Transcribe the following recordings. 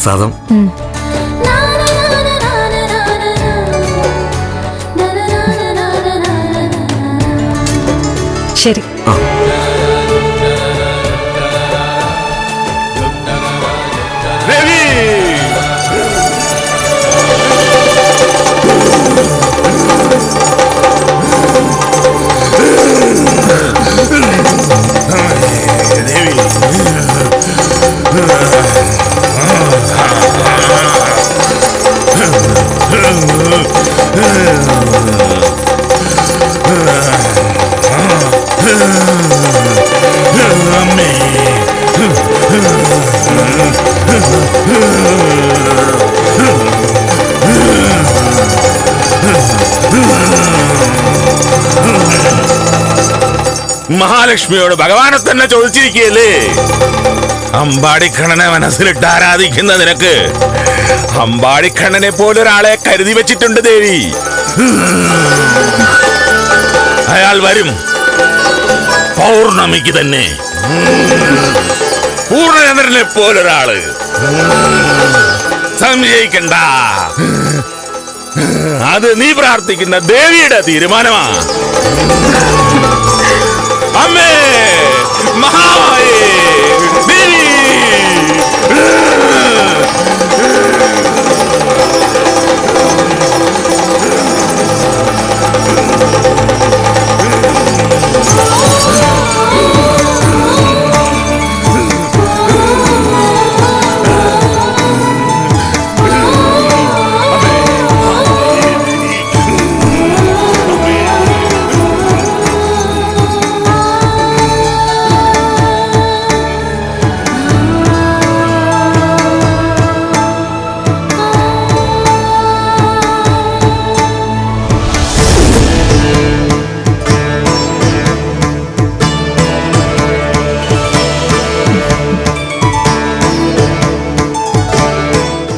പ്രസാദം. ശരി. മഹാലക്ഷ്മിയോട് ഭഗവാനെ തന്നെ ചോദിച്ചിരിക്കുകയല്ലേ? അമ്പാടിക്കണ്ണനെ മനസ്സിലിട്ട് ആരാധിക്കുന്ന നിനക്ക് അമ്പാടിക്കണ്ണനെ പോലൊരാളെ കരുതി വെച്ചിട്ടുണ്ട് ദേവി. അയാൾ വരും, പൗർണമിക്ക് തന്നെ. പൂർണ്ണചന്ദ്രനെ പോലൊരാള്, സംശയിക്കണ്ട. അത് നീ പ്രാർത്ഥിക്കുന്ന ദേവിയുടെ തീരുമാനമാ. അമ്മേ, മഹാമായേ, ദേവി.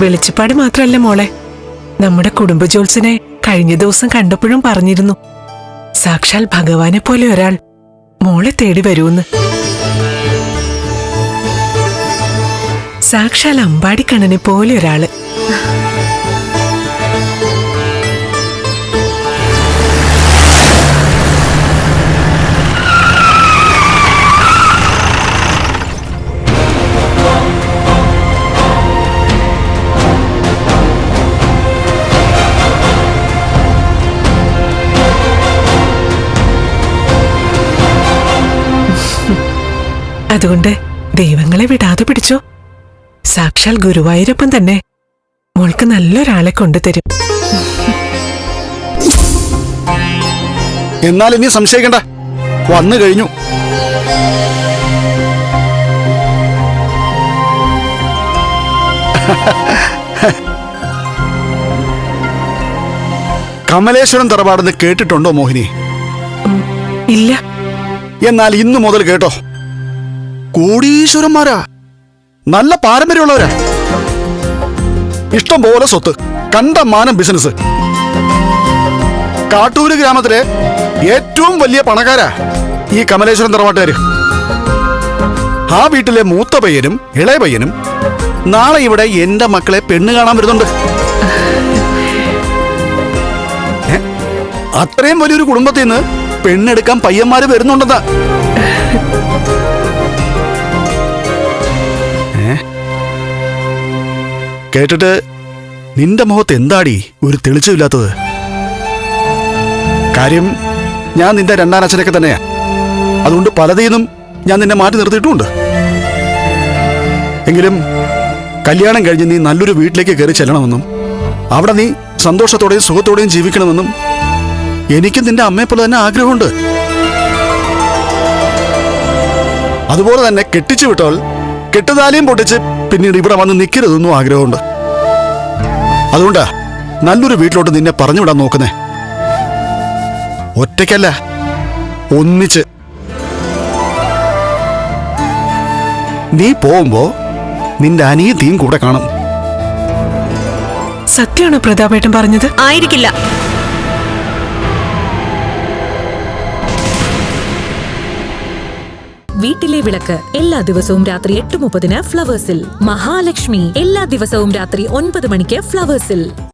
വെളിച്ചപ്പാട് മാത്രല്ല മോളെ, നമ്മുടെ കുടുംബ ജോത്സ്യനെ കഴിഞ്ഞ ദിവസം കണ്ടപ്പോഴും പറഞ്ഞിരുന്നു, സാക്ഷാൽ ഭഗവാനെ പോലെ ഒരാൾ മോളെ തേടി വരൂന്ന്. സാക്ഷാൽ അമ്പാടിക്കണ്ണനെ പോലെ ഒരാള്. അതുകൊണ്ട് ദൈവങ്ങളെ വിടാതെ പിടിച്ചോ. സാക്ഷാൽ ഗുരുവായൂരപ്പൻ തന്നെ മോൾക്ക് നല്ലൊരാളെ കൊണ്ടുതരും. എന്നാൽ ഇനി സംശയിക്കണ്ട, വന്നു കഴിഞ്ഞു. കമലേശ്വരം തറവാടെന്ന് കേട്ടിട്ടുണ്ടോ മോഹിനി? ഇല്ല. എന്നാൽ ഇന്നു മുതൽ കേട്ടോ. കോടീശ്വരന്മാരാ, നല്ല പാരമ്പര്യമുള്ളവരാ, ഇഷ്ടം പോലെ സ്വത്ത്, കണ്ടമാനം ബിസിനസ്. കാട്ടൂര് ഗ്രാമത്തിലെ ഏറ്റവും വലിയ പണക്കാരാ ഈ കമലേശ്വരം തറവാട്ടുകാര്. ആ വീട്ടിലെ മൂത്ത പയ്യനും ഇളയ പയ്യനും നാളെ ഇവിടെ എന്റെ മക്കളെ പെണ്ണ് കാണാൻ വരുന്നുണ്ട്. അത്രയും വലിയൊരു കുടുംബത്തിൽ നിന്ന് പെണ്ണെടുക്കാൻ പയ്യന്മാര് വരുന്നുണ്ടെന്നാ. കേട്ടിട്ട് നിന്റെ മുഖത്ത് എന്താടി ഒരു തെളിച്ചമില്ലാത്തത്? കാര്യം ഞാൻ നിന്റെ രണ്ടാം അച്ഛനൊക്കെ തന്നെയാ. അതുകൊണ്ട് പലതീന്നും ഞാൻ നിന്നെ മാറ്റി നിർത്തിയിട്ടുമുണ്ട്. എങ്കിലും കല്യാണം കഴിഞ്ഞ് നീ നല്ലൊരു വീട്ടിലേക്ക് കയറി ചെല്ലണമെന്നും അവിടെ നീ സന്തോഷത്തോടെയും സുഖത്തോടെയും ജീവിക്കണമെന്നും എനിക്ക് നിന്റെ അമ്മയെപ്പോലെ തന്നെ ആഗ്രഹമുണ്ട്. അതുപോലെ തന്നെ കെട്ടിച്ചു വിട്ടാൽ കെട്ടുതാലിയും പൊട്ടിച്ച് പിന്നീട് ഇവിടെ വന്ന് നിൽക്കരുതെന്നും ആഗ്രഹമുണ്ട്. അതുകൊണ്ടാ നല്ലൊരു വീട്ടിലോട്ട് നിന്നെ പറഞ്ഞു വിടാൻ നോക്കുന്നേ. ഒറ്റയ്ക്കല്ല, ഒന്നിച്ച്. നീ പോകുമ്പോ നിന്റെ അനിയത്തിയും കൂടെ കാണും. സത്യമാണോ പ്രതാപേട്ടൻ പറഞ്ഞത്? ആയിരിക്കില്ല. വീട്ടിലെ വിളക്ക് എല്ലാ ദിവസവും രാത്രി 8:30 ഫ്ലവേഴ്സിൽ. മഹാലക്ഷ്മി എല്ലാ ദിവസവും രാത്രി 9 മണിക്ക് ഫ്ലവേഴ്സിൽ.